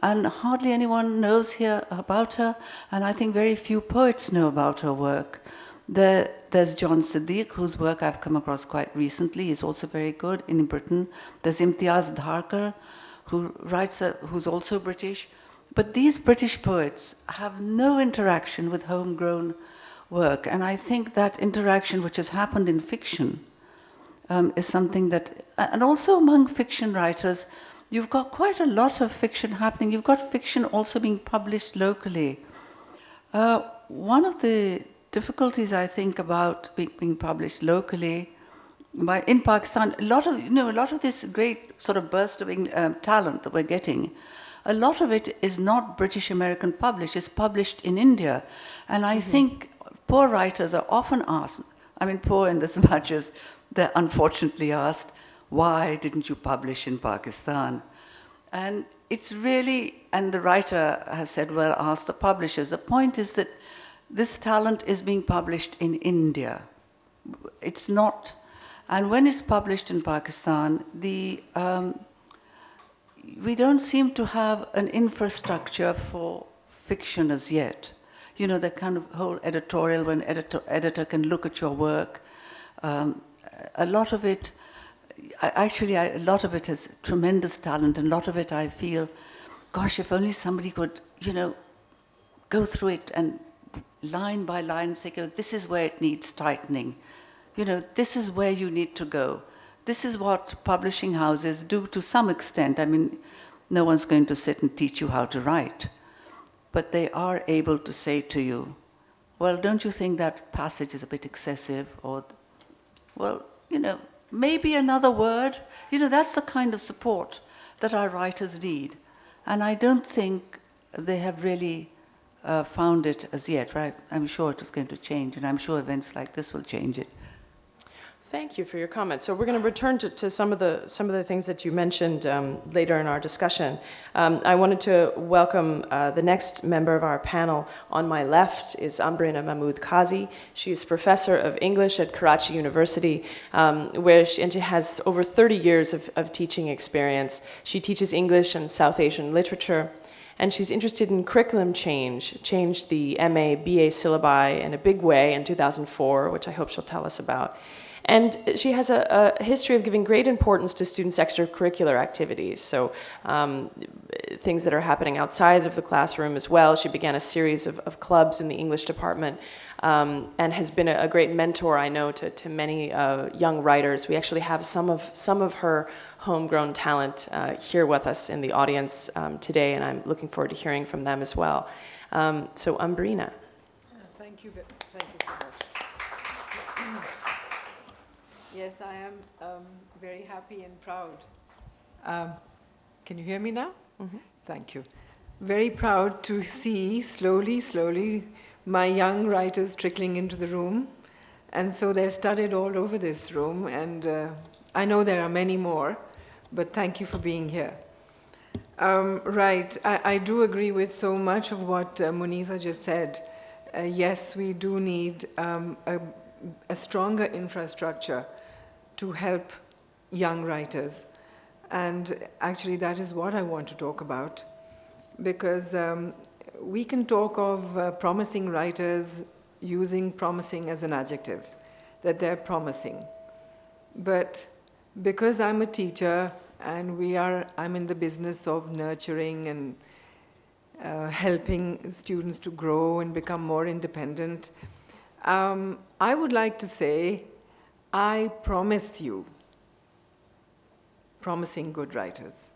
and hardly anyone knows here about her, and I think very few poets know about her work. There's John Siddique, whose work I've come across quite recently. He's also very good in Britain. There's Imtiaz Dharkar, who's also British. But these British poets have no interaction with homegrown work, and I think that interaction which has happened in fiction is something that, and also among fiction writers, you've got quite a lot of fiction happening. You've got fiction also being published locally. One of the difficulties I think about being published locally, in Pakistan, a lot of this great sort of burst of talent that we're getting, a lot of it is not British American published, it's published in India. And I think poor writers are often asked, I mean poor in as much as they're unfortunately asked, why didn't you publish in Pakistan? And it's really, and the writer has said, well, ask the publishers. The point is that this talent is being published in India. It's not, and when it's published in Pakistan, we don't seem to have an infrastructure for fiction as yet. You know, the kind of whole editorial, when editor can look at your work. A lot of it, a lot of it has tremendous talent, and a lot of it I feel, gosh, if only somebody could, go through it and line by line say, oh, this is where it needs tightening. This is where you need to go. This is what publishing houses do to some extent. I mean, no one's going to sit and teach you how to write. But they are able to say to you, well, don't you think that passage is a bit excessive? Or, well, maybe another word. That's the kind of support that our writers need. And I don't think they have really found it as yet, right? I'm sure it is going to change, and I'm sure events like this will change it. Thank you for your comments. So we're going to return to some of the things that you mentioned later in our discussion. I wanted to welcome the next member of our panel. On my left is Ambrina Mahmood Qazi. She is professor of English at Karachi University, where she has over 30 years of teaching experience. She teaches English and South Asian literature, and she's interested in curriculum changed the MA, BA syllabi in a big way in 2004, which I hope she'll tell us about. And she has a history of giving great importance to students' extracurricular activities, so things that are happening outside of the classroom as well. She began a series of clubs in the English department and has been a great mentor, I know, to many young writers. We actually have some of her homegrown talent here with us in the audience today, and I'm looking forward to hearing from them as well. So, Ambrina. Thank you so much. Yes, I am very happy and proud. Can you hear me now? Mm-hmm. Thank you. Very proud to see slowly, my young writers trickling into the room. And so they're studied all over this room. And I know there are many more, but thank you for being here. Right, I do agree with so much of what Munisa just said. Yes, we do need a stronger infrastructure to help young writers. And actually that is what I want to talk about, because we can talk of promising writers using promising as an adjective, that they're promising. But because I'm a teacher and I'm in the business of nurturing and helping students to grow and become more independent, I would like to say, I promise you, promising good writers.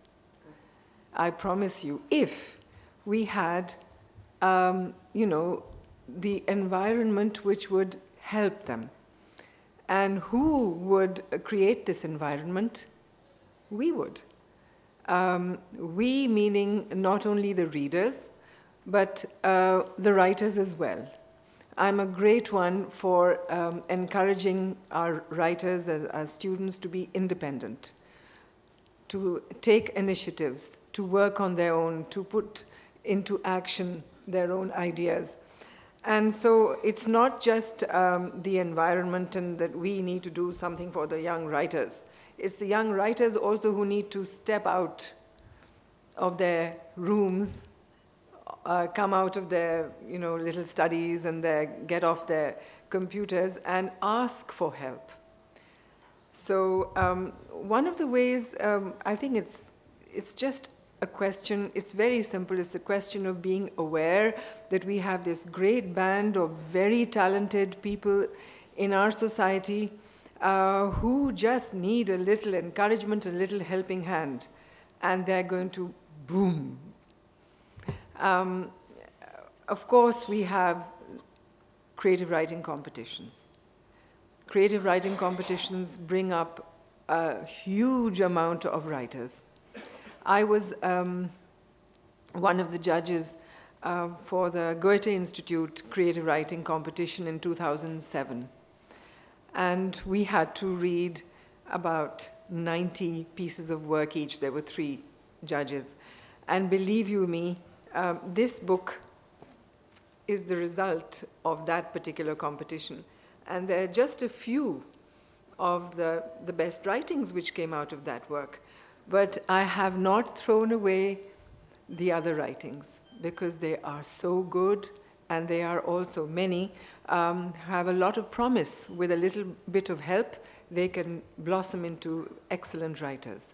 I promise you, if we had, the environment which would help them. And who would create this environment? We would. We meaning not only the readers, but the writers as well. I'm a great one for encouraging our writers, our students, to be independent, to take initiatives, to work on their own, to put into action their own ideas. And so it's not just the environment and that we need to do something for the young writers. It's the young writers also who need to step out of their rooms, come out of their, little studies and get off their computers and ask for help. So one of the ways, I think it's just a question, it's very simple, it's a question of being aware that we have this great band of very talented people in our society who just need a little encouragement, a little helping hand, and they're going to boom. Of course, we have creative writing competitions. Creative writing competitions bring up a huge amount of writers. I was one of the judges for the Goethe Institute Creative Writing Competition in 2007. And we had to read about 90 pieces of work each. There were 3 judges. And believe you me, this book is the result of that particular competition. And there are just a few of the best writings which came out of that work. But I have not thrown away the other writings because they are so good, and they are also, many have a lot of promise. With a little bit of help, they can blossom into excellent writers.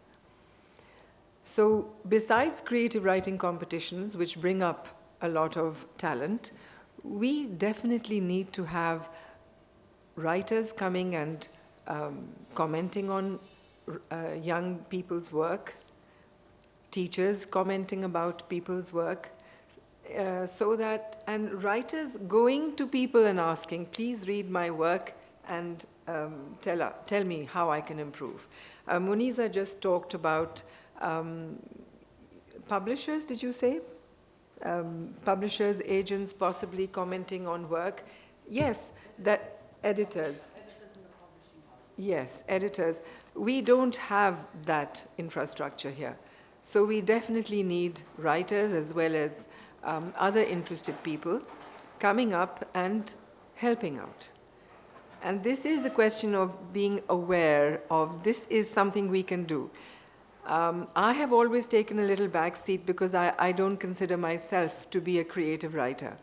So besides creative writing competitions, which bring up a lot of talent, we definitely need to have writers coming and commenting on young people's work, teachers commenting about people's work, and writers going to people and asking, please read my work and tell me how I can improve. Muniza just talked about publishers, did you say? Publishers, agents possibly commenting on work. Yes, that editors. Yes, editors. We don't have that infrastructure here. So we definitely need writers as well as other interested people coming up and helping out. And this is a question of being aware of this is something we can do. I have always taken a little back seat because I don't consider myself to be a creative writer.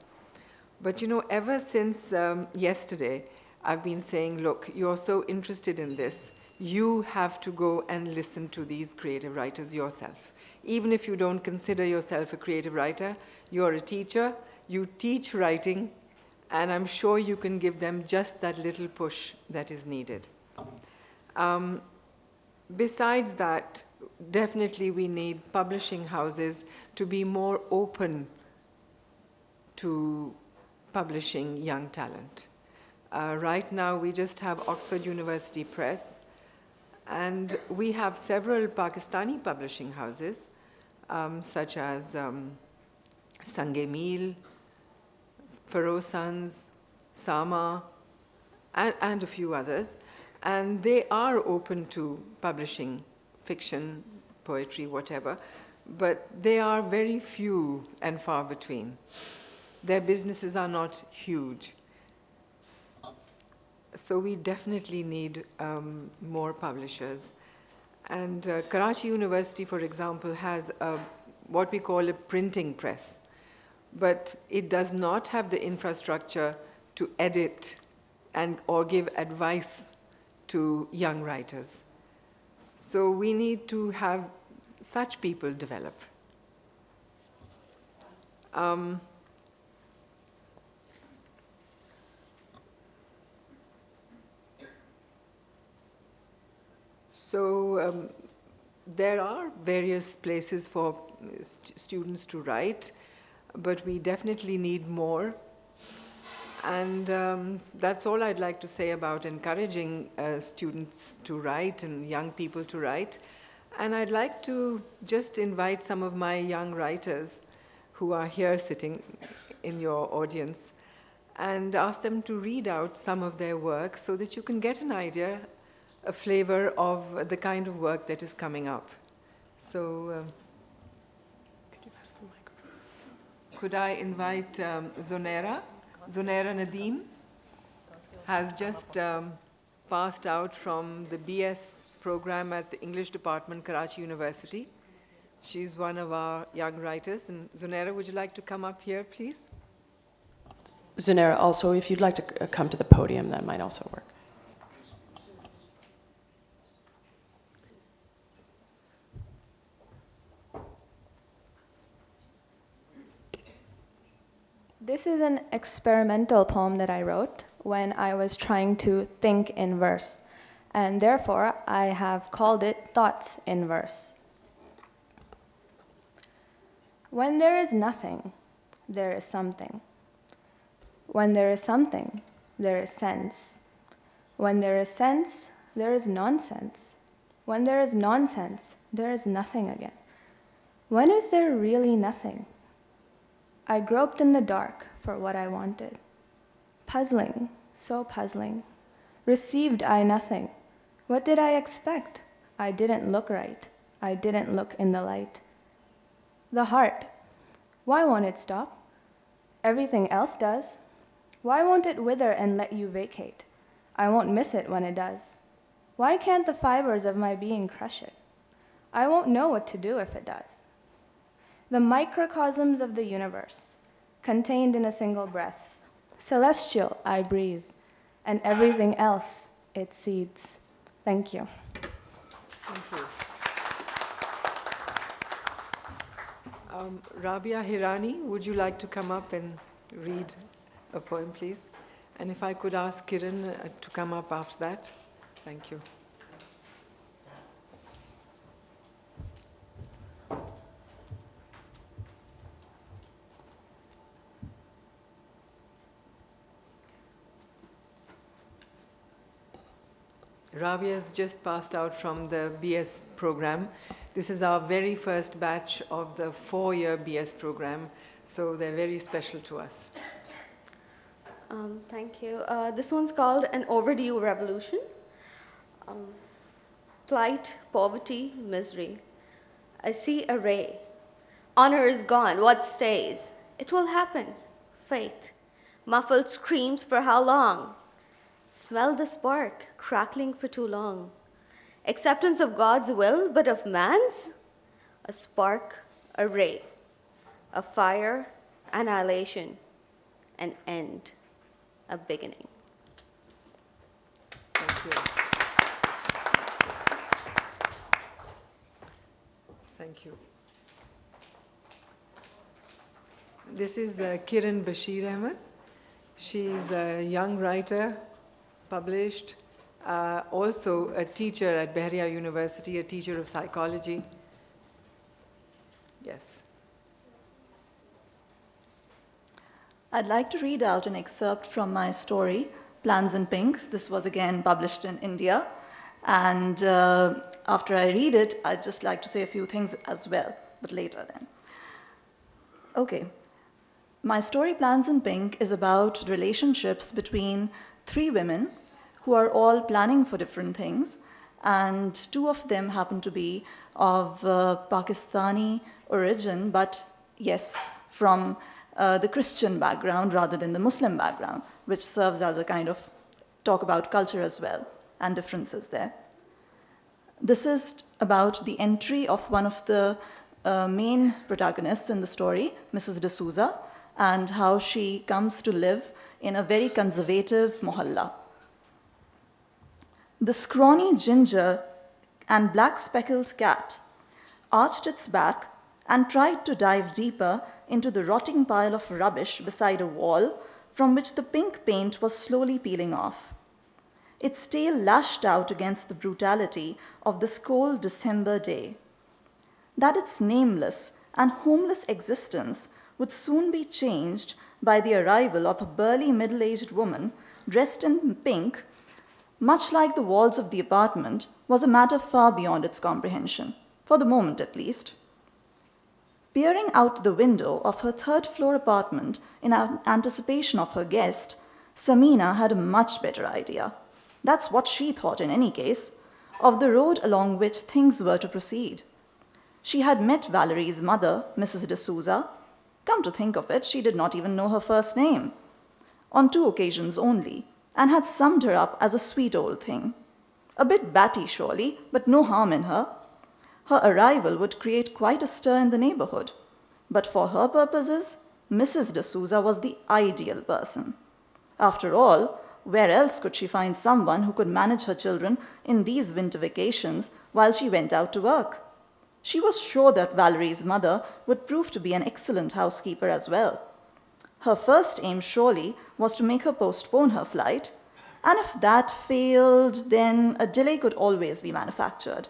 But ever since yesterday, I've been saying, look, you're so interested in this, you have to go and listen to these creative writers yourself. Even if you don't consider yourself a creative writer, you're a teacher, you teach writing, and I'm sure you can give them just that little push that is needed. Besides that, definitely we need publishing houses to be more open to publishing young talent. Right now, we just have Oxford University Press, and we have several Pakistani publishing houses, such as Sange Meel, Feroz Sons, Sama, and a few others. And they are open to publishing fiction, poetry, whatever, but they are very few and far between. Their businesses are not huge. So we definitely need more publishers. And Karachi University, for example, has what we call a printing press, but it does not have the infrastructure to edit or give advice to young writers. So we need to have such people develop. So there are various places for students to write, but we definitely need more. And that's all I'd like to say about encouraging students to write and young people to write. And I'd like to just invite some of my young writers who are here sitting in your audience and ask them to read out some of their work so that you can get an idea, a flavor of the kind of work that is coming up. So, Could you pass the microphone? could I invite Zonera? Zonera Nadeem has just passed out from the BS program at the English department, Karachi University. She's one of our young writers. And Zunaira, would you like to come up here, please? Zunaira, also, if you'd like to come to the podium, that might also work. This is an experimental poem that I wrote when I was trying to think in verse, and therefore I have called it Thoughts in Verse. When there is nothing, there is something. When there is something, there is sense. When there is sense, there is nonsense. When there is nonsense, there is nothing again. When is there really nothing? I groped in the dark for what I wanted. Puzzling, so puzzling. Received I nothing. What did I expect? I didn't look right. I didn't look in the light. The heart. Why won't it stop? Everything else does. Why won't it wither and let you vacate? I won't miss it when it does. Why can't the fibers of my being crush it? I won't know what to do if it does. The microcosms of the universe, contained in a single breath. Celestial I breathe, and everything else it seeds. Thank you. Thank you. Rabia Hirani, would you like to come up and read a poem, please? And if I could ask Kiran to come up after that. Thank you. Rabia has just passed out from the BS program. This is our very first batch of the 4-year BS program, so they're very special to us. Thank you. This one's called An Overdue Revolution. Plight, poverty, misery. I see a ray. Honor is gone. What stays? It will happen. Faith. Muffled screams for how long? Smell the spark, crackling for too long. Acceptance of God's will, but of man's? A spark, a ray. A fire, annihilation. An end, a beginning. Thank you. Thank you. This is Kiran Bashir Ahmed. She's a young writer, published, also a teacher at Bahria University, a teacher of psychology. Yes. I'd like to read out an excerpt from my story, Plans in Pink. This was again published in India. And after I read it, I'd just like to say a few things as well, but later then. Okay. My story, Plans in Pink, is about relationships between 3 women who are all planning for different things, and 2 of them happen to be of Pakistani origin, but yes, from the Christian background rather than the Muslim background, which serves as a kind of talk about culture as well and differences there. This is about the entry of one of the main protagonists in the story, Mrs. D'Souza, and how she comes to live in a very conservative mohalla. The scrawny ginger and black speckled cat arched its back and tried to dive deeper into the rotting pile of rubbish beside a wall from which the pink paint was slowly peeling off. Its tail lashed out against the brutality of this cold December day. That its nameless and homeless existence would soon be changed by the arrival of a burly middle-aged woman dressed in pink, much like the walls of the apartment, was a matter far beyond its comprehension, for the moment at least. Peering out the window of her 3rd-floor apartment in anticipation of her guest, Samina had a much better idea. That's what she thought in any case, of the road along which things were to proceed. She had met Valerie's mother, Mrs. D'Souza. Come to think of it, she did not even know her first name. On 2 occasions only, and had summed her up as a sweet old thing. A bit batty, surely, but no harm in her. her arrival would create quite a stir in the neighborhood. But for her purposes, Mrs. D'Souza was the ideal person. After all, where else could she find someone who could manage her children in these winter vacations while she went out to work? She was sure that Valerie's mother would prove to be an excellent housekeeper as well. Her first aim surely was to make her postpone her flight, and if that failed, then a delay could always be manufactured.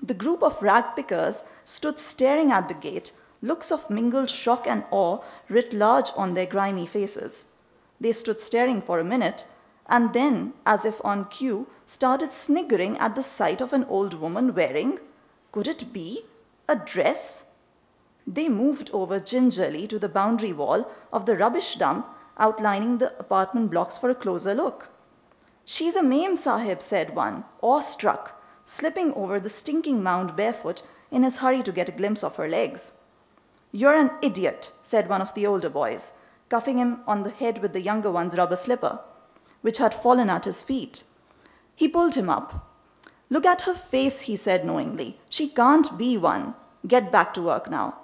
The group of rag pickers stood staring at the gate, looks of mingled shock and awe writ large on their grimy faces. They stood staring for a minute, and then, as if on cue, started sniggering at the sight of an old woman wearing, could it be, a dress? They moved over gingerly to the boundary wall of the rubbish dump outlining the apartment blocks for a closer look. "She's a Mem Sahib," said one, awestruck, slipping over the stinking mound barefoot in his hurry to get a glimpse of her legs. "You're an idiot," said one of the older boys, cuffing him on the head with the younger one's rubber slipper, which had fallen at his feet. He pulled him up. "Look at her face," he said knowingly. "She can't be one. Get back to work now."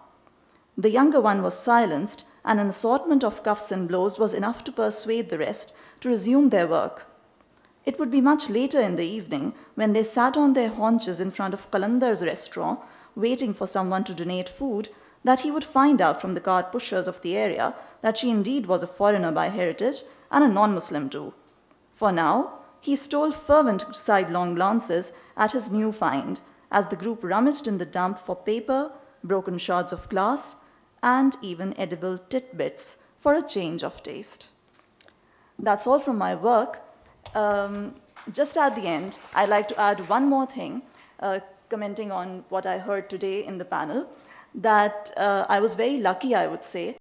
The younger one was silenced, and an assortment of cuffs and blows was enough to persuade the rest to resume their work. It would be much later in the evening when they sat on their haunches in front of Kalandar's restaurant, waiting for someone to donate food, that he would find out from the cart pushers of the area that she indeed was a foreigner by heritage and a non-Muslim too. For now, he stole fervent sidelong glances at his new find as the group rummaged in the dump for paper, broken shards of glass, and even edible titbits for a change of taste. That's all from my work. Just at the end, I'd like to add one more thing, commenting on what I heard today in the panel, that I was very lucky, I would say,